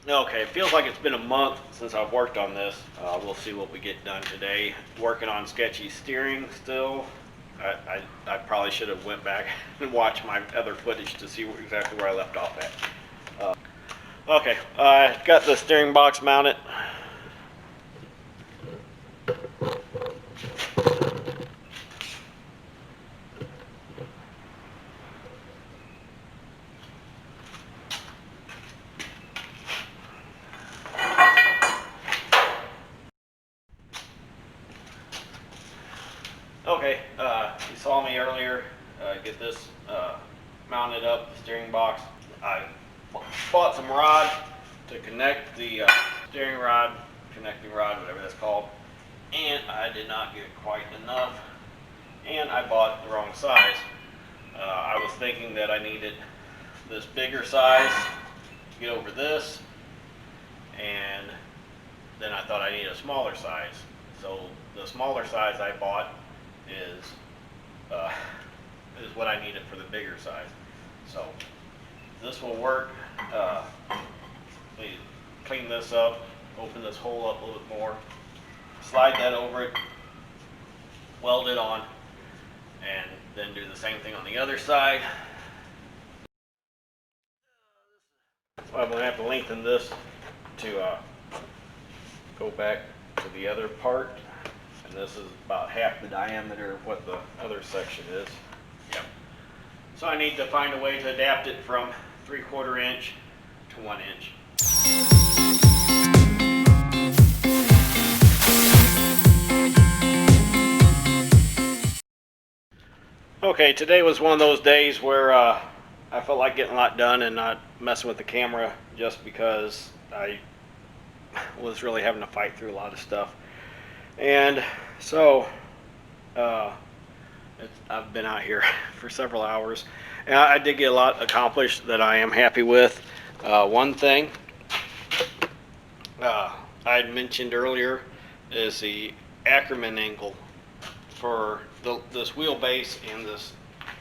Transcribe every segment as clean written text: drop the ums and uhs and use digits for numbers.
Okay, it feels like it's been a month since I've worked on this. We'll see what we get done today. Working on Sketchy Steering still. I probably should have went back and watched my other footage to see exactly where I left off at. Okay, I got the steering box mounted. Okay, you saw me earlier get this mounted up, the steering box. I bought some rod to connect the steering rod, connecting rod, whatever that's called, and I did not get quite enough, and I bought the wrong size. I was thinking that I needed this bigger size to get over this, and then I thought I needed a smaller size. So the smaller size I bought is what I needed for the bigger size. So this will work. Let me clean this up, open this hole up a little bit more, slide that over it, weld it on, and then do the same thing on the other side. So I'm going to have to lengthen this to go back to the other part, and this is about half the diameter of what the other section is. Yep. So I need to find a way to adapt it from 3/4 inch to 1 inch. Okay, today was one of those days where I felt like getting a lot done and not messing with the camera, just because I was really having to fight through a lot of stuff. And so I've been out here for several hours, and I did get a lot accomplished that I am happy with. One thing I had mentioned earlier is the Ackerman angle for this wheelbase and this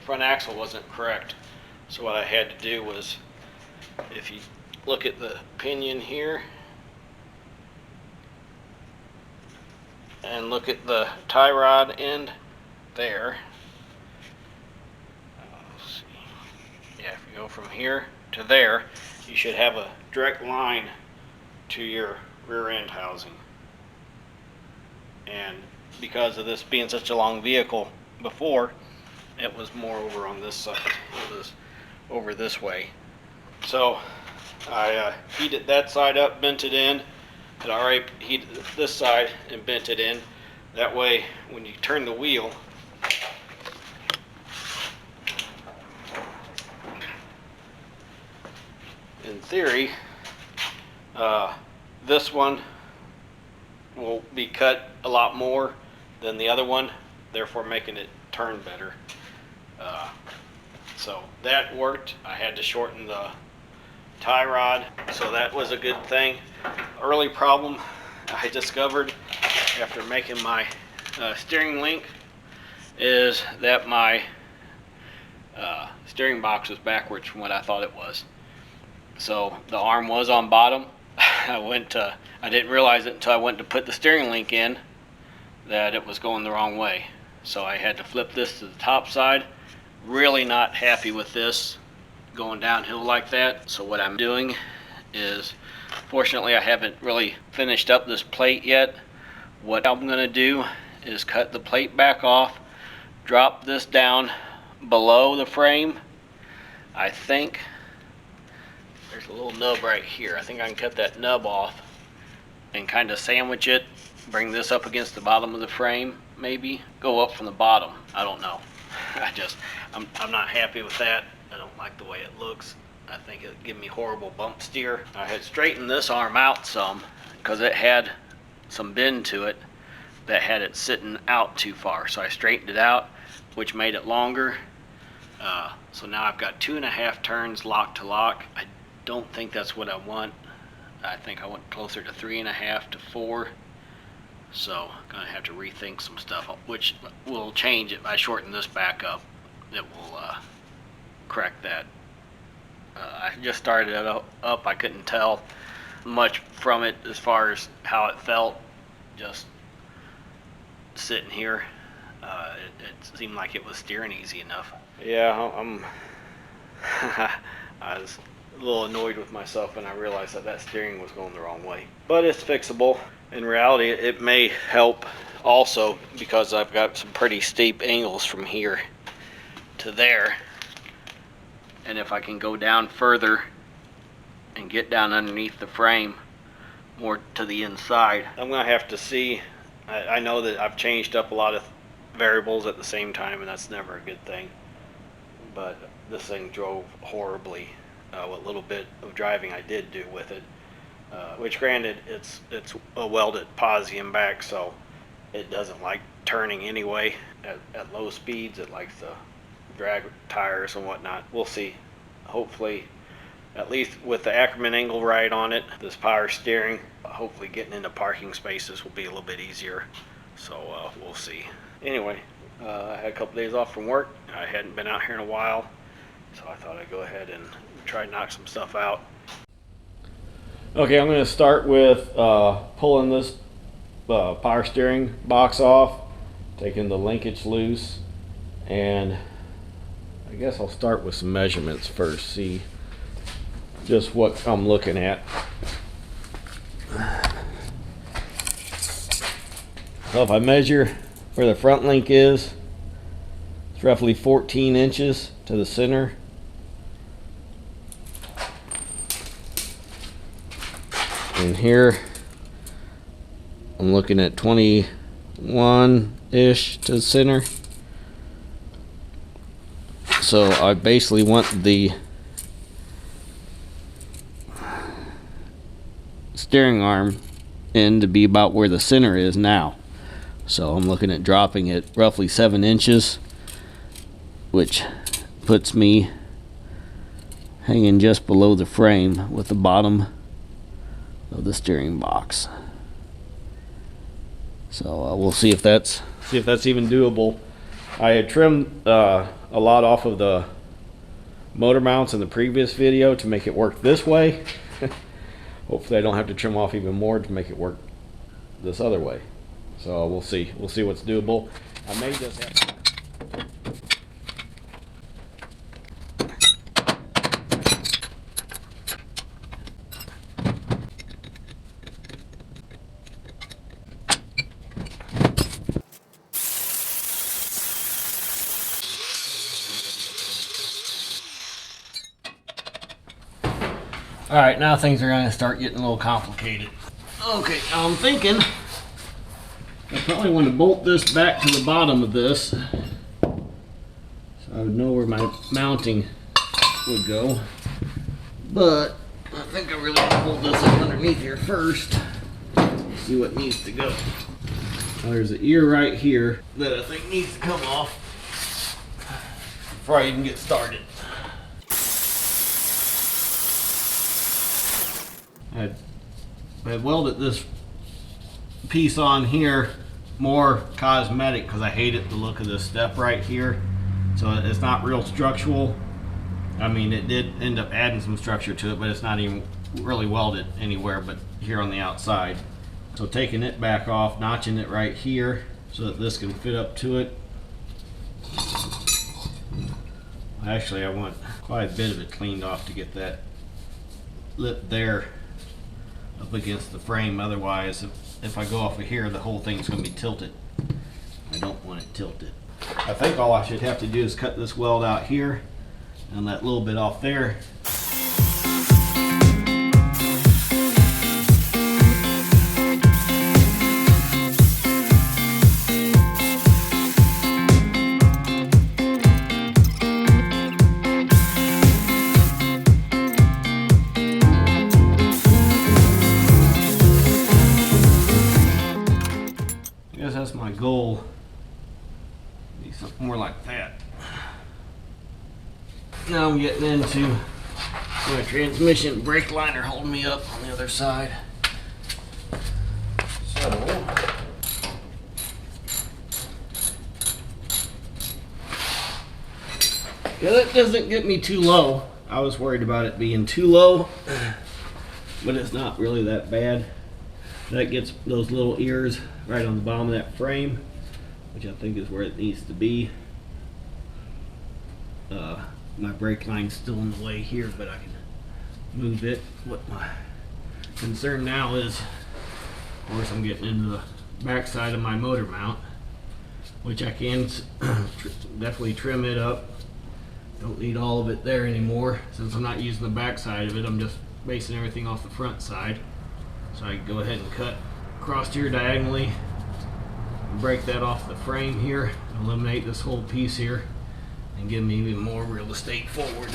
front axle wasn't correct. So what I had to do was, if you look at the pinion here and look at the tie rod end there, let's see. Yeah, if you go from here to there, you should have a direct line to your rear end housing. And because of this being such a long vehicle before, it was more over on this side. It was over this way. So I heated that side up, bent it in, and I already heated this side and bent it in. That way, when you turn the wheel, in theory, this one will be cut a lot more than the other one, therefore making it turn better. So that worked. I had to shorten the tie rod, so that was a good thing. Early problem I discovered after making my steering link is that my steering box was backwards from what I thought it was. So the arm was on bottom. I didn't realize it until I went to put the steering link in that it was going the wrong way. So I had to flip this to the top side. Really not happy with this going downhill like that. So what I'm doing is, fortunately I haven't really finished up this plate yet. What I'm going to do is cut the plate back off, drop this down below the frame. I think there's a little nub right here. I think I can cut that nub off and kind of sandwich it, bring this up against the bottom of the frame, maybe go up from the bottom. I don't know. I'm not happy with that. I don't like the way it looks. I think it'll give me horrible bump steer. I had straightened this arm out some because it had some bend to it that had it sitting out too far. So I straightened it out, which made it longer. So now I've got 2.5 turns lock to lock. I don't think that's what I want. I think I want closer to 3.5 to 4. So I'm gonna have to rethink some stuff, which will change if I shorten this back up. It will correct that. I just started it up. I couldn't tell much from it as far as how it felt just sitting here. It seemed like it was steering easy enough. Yeah, I was a little annoyed with myself when I realized that that steering was going the wrong way. But it's fixable. In reality, it may help also because I've got some pretty steep angles from here to there. And if I can go down further and get down underneath the frame more to the inside, I'm gonna have to see. I know that I've changed up a lot of variables at the same time, and that's never a good thing. But this thing drove horribly. What little bit of driving I did do with it, which granted it's a welded posi and back, so it doesn't like turning anyway. At low speeds it likes to drag tires and whatnot. We'll see. Hopefully, at least with the Ackerman angle right on it, this power steering, hopefully getting into parking spaces will be a little bit easier. So we'll see. Anyway, I had a couple days off from work. I hadn't been out here in a while, so I thought I'd go ahead and try to knock some stuff out. Okay, I'm going to start with pulling this power steering box off, taking the linkage loose, and I guess I'll start with some measurements first, see just what I'm looking at. So if I measure where the front link is, it's roughly 14 inches to the center. And here I'm looking at 21-ish to the center. So I basically want the steering arm end to be about where the center is now. So I'm looking at dropping it roughly 7 inches, which puts me hanging just below the frame with the bottom of the steering box. So we'll see if that's even doable. I had trimmed a lot off of the motor mounts in the previous video to make it work this way. Hopefully I don't have to trim off even more to make it work this other way. So we'll see what's doable. I may just have to Alright, now things are going to start getting a little complicated. Okay, now I'm thinking I probably want to bolt this back to the bottom of this so I would know where my mounting would go. But I think I really want to hold this up underneath here first. See what needs to go. Now there's an ear right here that I think needs to come off before I even get started. I welded this piece on here more cosmetic because I hated the look of this step right here. So it's not real structural. I mean, it did end up adding some structure to it, but it's not even really welded anywhere but here on the outside. So taking it back off, notching it right here so that this can fit up to it. Actually, I want quite a bit of it cleaned off to get that lip there up against the frame. Otherwise, if I go off of here, the whole thing's going to be tilted. I don't want it tilted. I think all I should have to do is cut this weld out here and that little bit off there. That's my goal. Be something more like that. Now I'm getting into my transmission brake liner holding me up on the other side. So yeah, that doesn't get me too low. I was worried about it being too low. but it's not really that bad. That gets those little ears right on the bottom of that frame, which I think is where it needs to be. My brake line's still in the way here, but I can move it. What my concern now is, of course, I'm getting into the back side of my motor mount, which I can definitely trim it up. Don't need all of it there anymore. Since I'm not using the back side of it, I'm just basing everything off the front side. So I can go ahead and cut across here diagonally and break that off the frame here, eliminate this whole piece here, and give me even more real estate forward.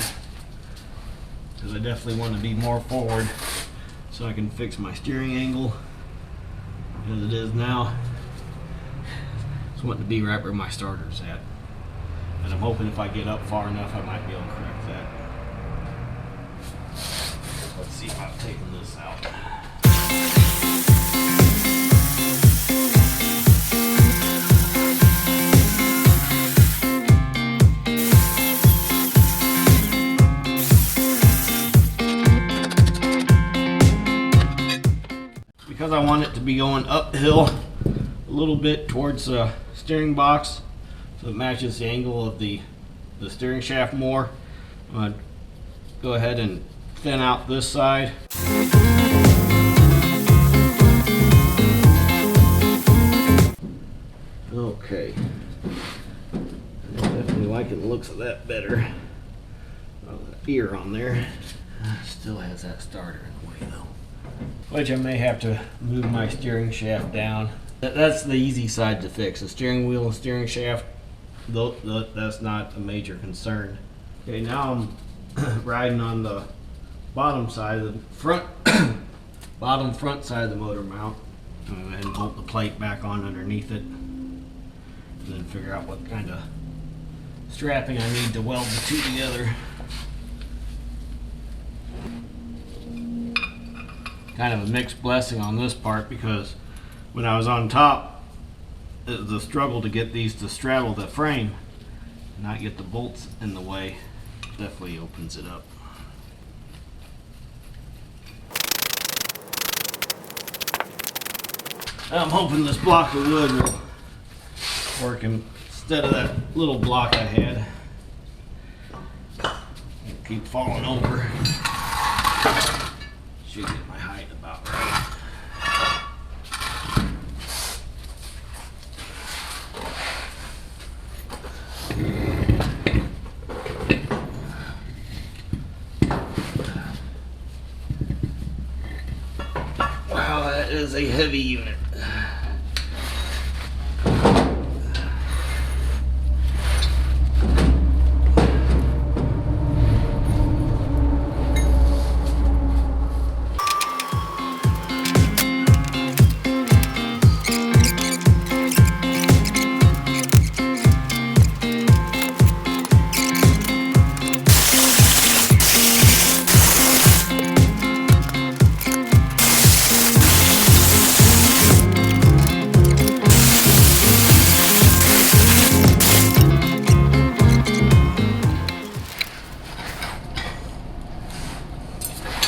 Because I definitely want to be more forward so I can fix my steering angle. As it is now, it's wanting to be right where my starter's at. And I'm hoping if I get up far enough, I might be able to correct that. Let's see if I've taken this out. Because I want it to be going uphill a little bit towards the steering box, so it matches the angle of the steering shaft more, I'm going to go ahead and thin out this side. Okay, I definitely liking the looks of that better. Oh, that ear on there still has that starter in the way though. Which I may have to move my steering shaft down. That's the easy side to fix. The steering wheel and steering shaft, that's not a major concern. Okay, now I'm riding on the bottom side of the front, bottom front side of the motor mount. I'm going to go ahead and bolt the plate back on underneath it, and then figure out what kind of strapping I need to weld the two together. Kind of a mixed blessing on this part, because when I was on top, the struggle to get these to straddle the frame and not get the bolts in the way definitely opens it up. I'm hoping this block of wood will work instead of that little block I had. It'll keep falling over. Should get my height about right. Wow, that is a heavy unit.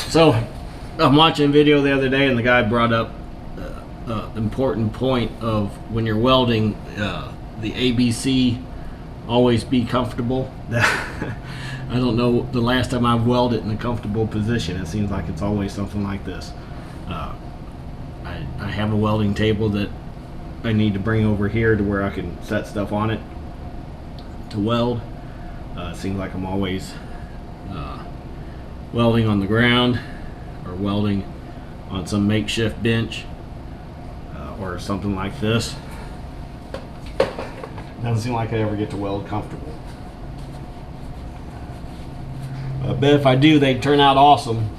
So I'm watching a video the other day, and the guy brought up the important point of when you're welding, the ABC, always be comfortable. I don't know the last time I've welded in a comfortable position. It seems like it's always something like this. I have a welding table that I need to bring over here to where I can set stuff on it to weld. It seems like I'm always welding on the ground or welding on some makeshift bench or something like this. Doesn't seem like I ever get to weld comfortable. I bet if I do, they'd turn out awesome.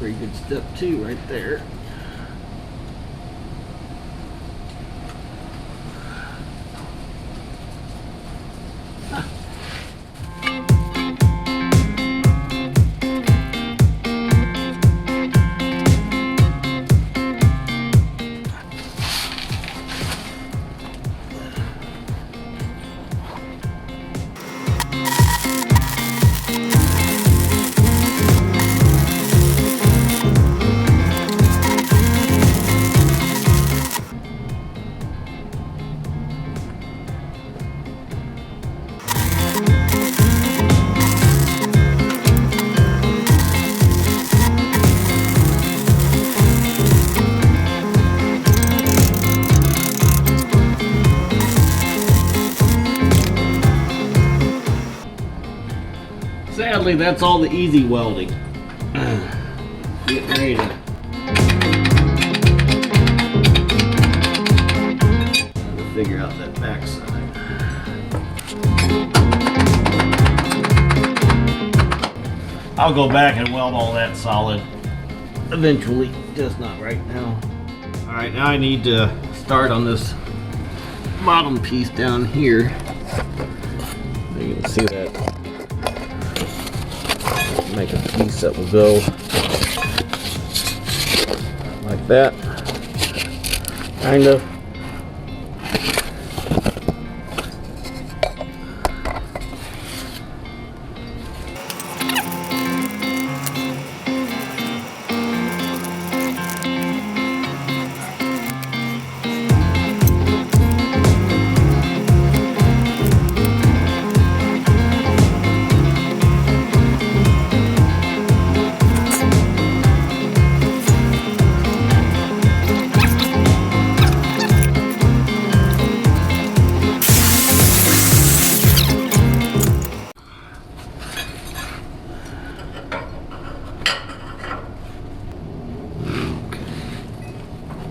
pretty good step too right there. Sadly, that's all the easy welding. Getting ready to figure out that backside. I'll go back and weld all that solid eventually, just not right now. Alright, now I need to start on this bottom piece down here. You can see that. Make a piece that will go like that, kind of.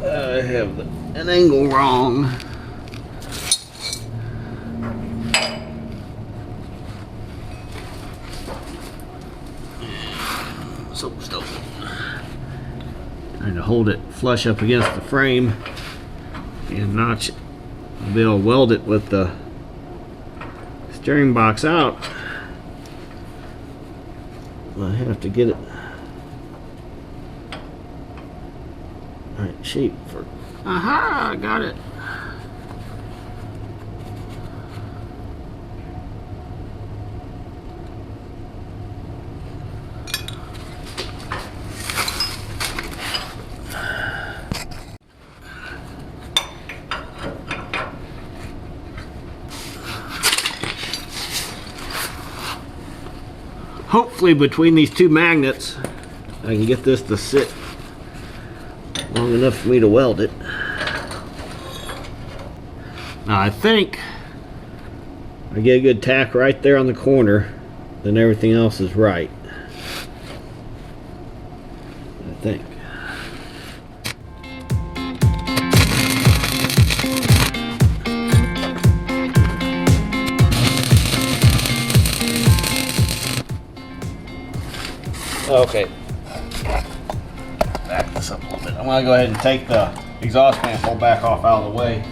I have an angle wrong. So still trying to hold it flush up against the frame and notch it. I'll be able to weld it with the steering box out. I have to get it right shape for. Aha! I got it. Hopefully between these two magnets I can get this to sit long enough for me to weld it. Now I think I get a good tack right there on the corner, then everything else is right. I think. Okay. Back this up a little bit. I'm going to go ahead and take the exhaust manifold back off out of the way.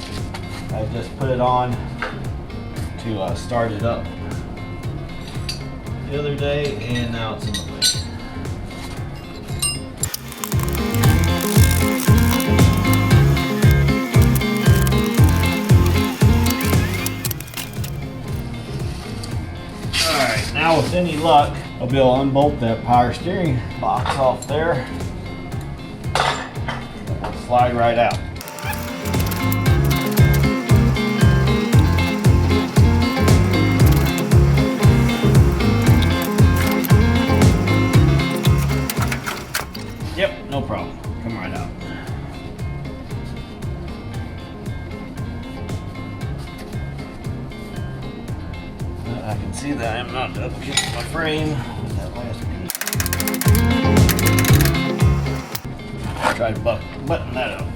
I just put it on to start it up the other day, and now it's in the way. Alright, now with any luck, I'll be able to unbolt that power steering box off there. It'll slide right out. Yep, no problem. Come right out. I can see that I'm not up against my frame with that last piece. I'll try to button that up.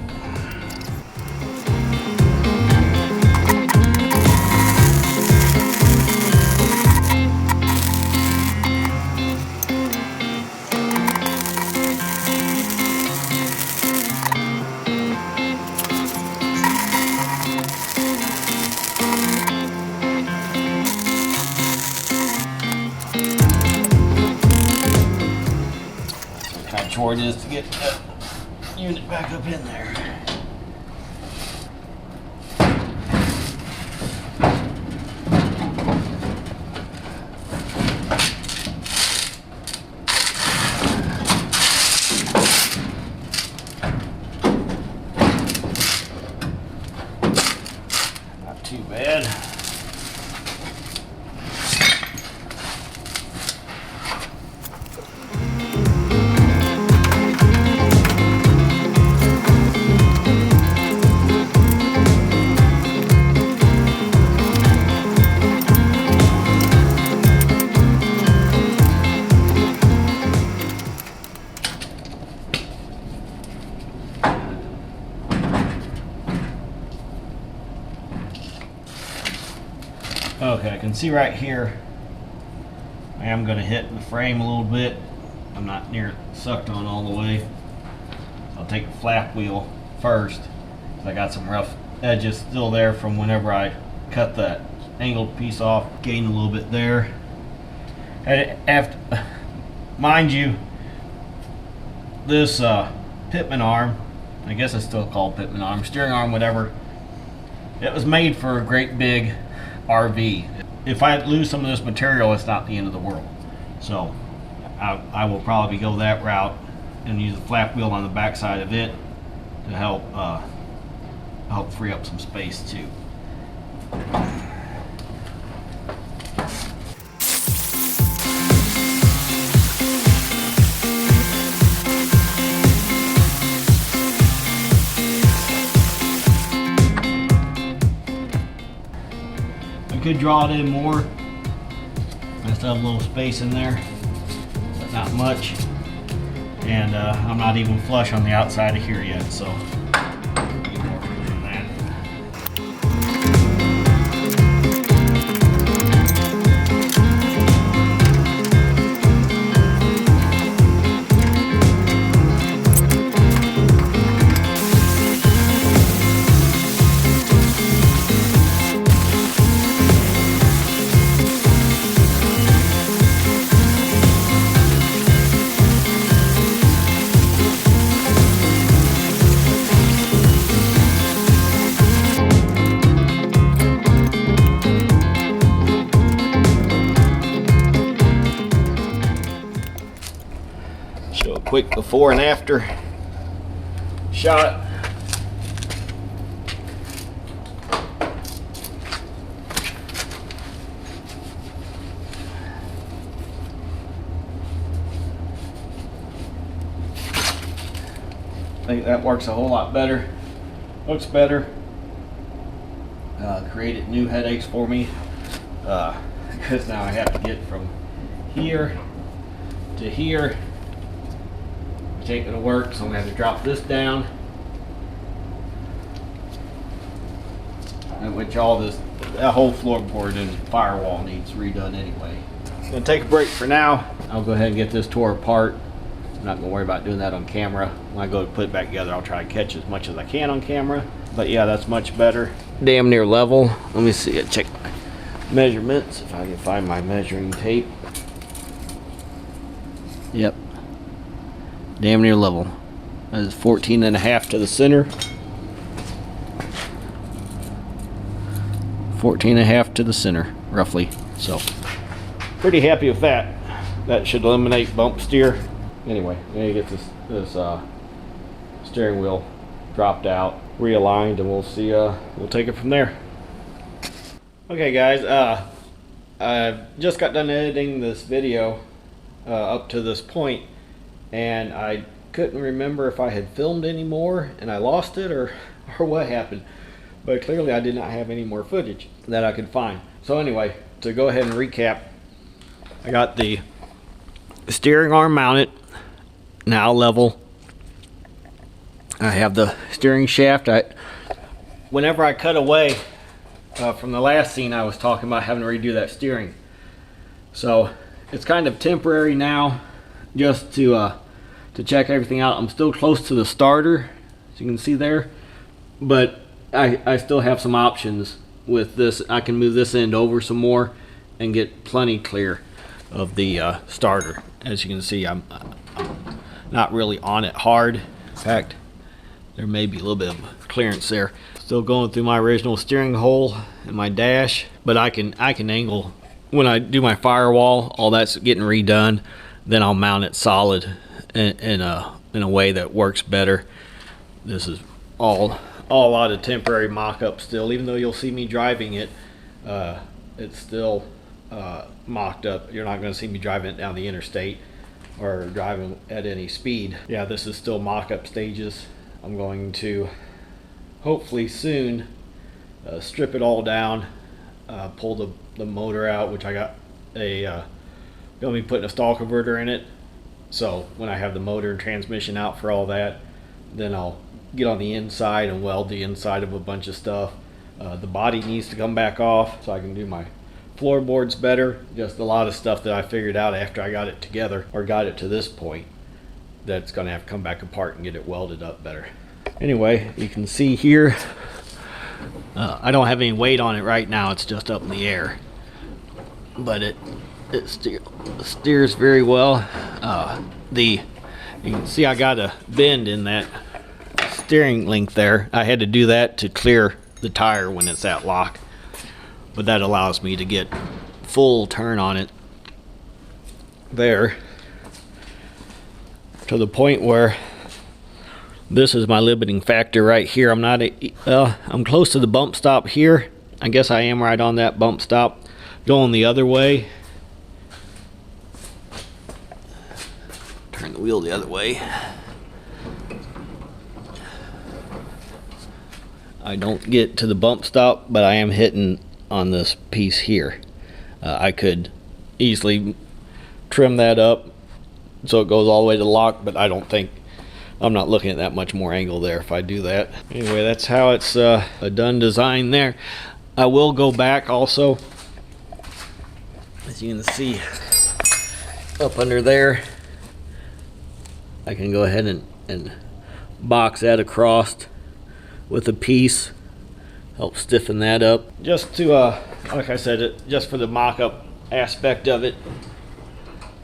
chore it is to get the unit back up in there. Not too bad. Okay, I can see right here I am going to hit the frame a little bit. I'm not near sucked on all the way. So I'll take the flap wheel first, because I got some rough edges still there from whenever I cut that angled piece off. Gained a little bit there. And after, mind you, this pitman arm, I guess it's still called pitman arm, steering arm, whatever, it was made for a great big RV. If I lose some of this material, it's not the end of the world. So I will probably go that route and use the flap wheel on the back side of it to help free up some space too. Could draw it in more. I still have a little space in there, but not much. And I'm not even flush on the outside of here yet, so get more room than that. Quick before and after shot. I think that works a whole lot better. Looks better. Created new headaches for me because now I have to get from here to here. Ain't gonna work, so I'm gonna have to drop this down, and which that whole floorboard and firewall needs redone anyway. I'm gonna take a break for now. I'll go ahead and get this tore apart. I'm not gonna worry about doing that on camera. When I go to put it back together, I'll try to catch as much as I can on camera. But yeah, that's much better. Damn near level. Let me see. Check my measurements if I can find my measuring tape. Yep. Damn near level. That is 14.5 to the center. 14.5 to the center, roughly. So, pretty happy with that. That should eliminate bump steer. Anyway, I'm gonna get this steering wheel dropped out, realigned, and we'll see. We'll take it from there. Okay, guys. I've just got done editing this video up to this point. And I couldn't remember if I had filmed any more and I lost it or what happened. But clearly I did not have any more footage that I could find. So anyway, to go ahead and recap, I got the steering arm mounted, now level. I have the steering shaft. Whenever I cut away from the last scene, I was talking about having to redo that steering. So it's kind of temporary now, just to check everything out. I'm still close to the starter, as you can see there, but I still have some options with this. I can move this end over some more and get plenty clear of the starter. As you can see, I'm not really on it hard. In fact, there may be a little bit of clearance there. Still going through my original steering hole and my dash, but I can angle when I do my firewall. All that's getting redone. Then I'll mount it solid in a way that works better. This is all out of temporary mock-up still, even though you'll see me driving it. It's still mocked up. You're not going to see me driving it down the interstate or driving at any speed. Yeah, this is still mock-up stages. I'm going to hopefully soon strip it all down, pull the motor out, which I got gonna be putting a stall converter in it. So when I have the motor and transmission out for all that, then I'll get on the inside and weld the inside of a bunch of stuff. The body needs to come back off so I can do my floorboards better. Just a lot of stuff that I figured out after I got it together, or got it to this point, that's gonna have to come back apart and get it welded up better. Anyway, you can see here, I don't have any weight on it right now. It's just up in the air, but it steers very well. You can see I got a bend in that steering link there. I had to do that to clear the tire when it's at lock, but that allows me to get full turn on it there, to the point where this is my limiting factor right here. I'm close to the bump stop here. I guess I am right on that bump stop. Going the other way, turn the wheel the other way. I don't get to the bump stop, but I am hitting on this piece here. I could easily trim that up so it goes all the way to lock, but I'm not looking at that much more angle there if I do that. Anyway, that's how it's a done design there. I will go back also, as you can see up under there. I can go ahead and box that across with a piece, help stiffen that up. Just to, like I said, just for the mock-up aspect of it,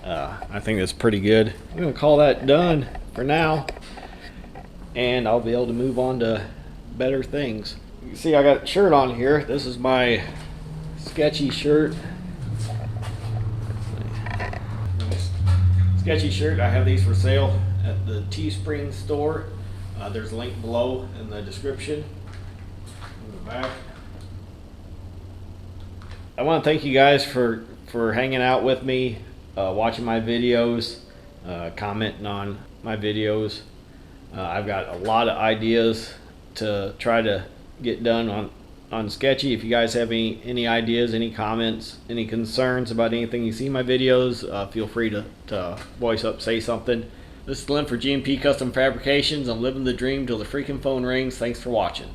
I think that's pretty good. I'm gonna call that done for now, and I'll be able to move on to better things. You can see I got a shirt on here. This is my Sketchy shirt. Sketchy shirt. I have these for sale at the Teespring store. There's a link below in the description. In the back. I want to thank you guys for hanging out with me, watching my videos, commenting on my videos. I've got a lot of ideas to try to get done on Sketchy. If you guys have any ideas, any comments, any concerns about anything you see in my videos, feel free to voice up, say something. This is Glenn for G&P Custom Fabrications. I'm living the dream till the freaking phone rings. Thanks for watching.